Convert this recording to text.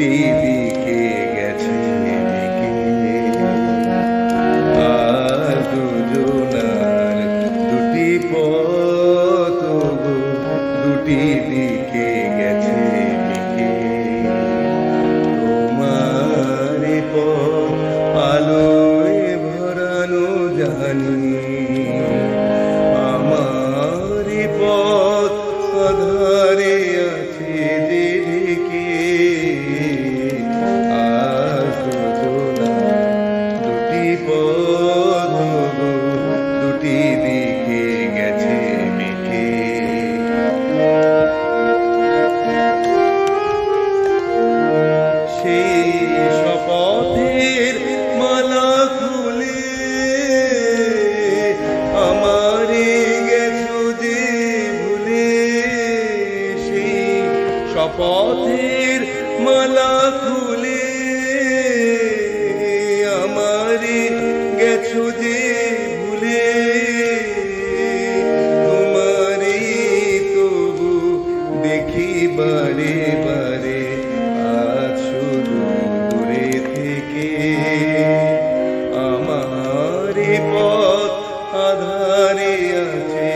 দুটি দিকে গেছে আর দুজনার দুটি পথ গো, দুটি দিকে গেছে তোমার পথ আলোয় ভরানো জানি, আমার পথ আধারে আছে যে ঢেকে দুটি পথ গো, দুটি দিকে গেছে মেঘে। সেই শপথের মালা খুলে আমারে গেছো যে ভুলে, সেই শপথের মালা খুলে আমারে গেছো যে ভুলে, তোমারে তবু দেখি বারে বারে আজ শুধু দূরে থেকে, আমার পথ আধারে আছে